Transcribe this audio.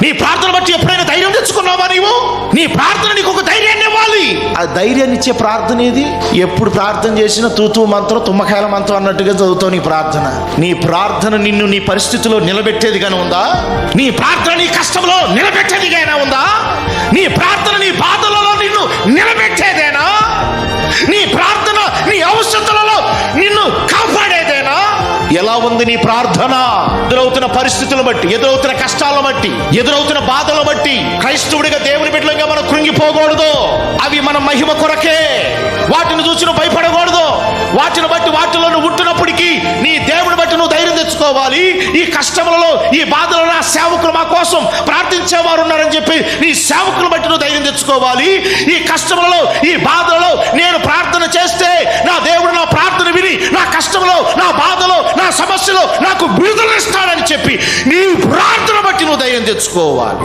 నీ ప్రార్థన బట్టి ఎప్పుడైనా ధైర్యం తెచ్చుకున్నావా? నీవు నీ ప్రార్థన నీకు ఒక ధైర్యాన్ని ఇవ్వాలి. ఆ ధైర్యాన్ని ఇచ్చే ప్రార్థన ఏది? ఎప్పుడు ప్రార్థన చేసినా తూతూ మంత్రం తుమ్మకాయల మంత్రం అన్నట్టుగా చదువుతావు నీ ప్రార్థన. నీ ప్రార్థన నిన్ను నీ పరిస్థితిలో నిలబెట్టేదిగానే ఉందా? నీ ప్రార్థన నీ కష్టంలో నిలబెట్టేదిగానే ఉందా? నీ ప్రార్థన నీ బాధలలో నిన్ను నిలబెట్టేదేనా? నీ ప్రార్థన నీ అవసరతలలో నిన్ను కాపాడేదేనా? ఎలా ఉంది నీ ప్రార్థన? ఎదురవుతున్న పరిస్థితులను బట్టి, ఎదురవుతున్న కష్టాలను బట్టి, ఎదురవుతున్న బాధలను బట్టి క్రైస్తవుడిగా దేవుని బిడ్డలుగా మనం కృంగిపోకూడదు. అవి మన మహిమ కొరకే. వాటిని చూసి నువ్వు భయపడకూడదు. వాటిని బట్టి వాటిలో నువ్వు ఉంటున్నప్పటికీ నీ దేవుని బట్టి నువ్వు ధైర్యం తెచ్చుకోవాలి. ఈ కష్టములలో ఈ బాధలలో నా సేవకులు మా కోసం ప్రార్థించేవారు ఉన్నారని చెప్పి నీ సేవకులు బట్టి నువ్వు ధైర్యం తెచ్చుకోవాలి. ఈ కష్టములలో ఈ బాధలలో నేను ప్రార్థన చేస్తే నా దేవుడు నా ప్రార్థన విని నా కష్టంలో నా బాధలో నా సమస్యలో నాకు విడుదల ఇస్తాడని చెప్పి నీ ప్రార్థన బట్టి నువ్వు ధైర్యం తెచ్చుకోవాలి.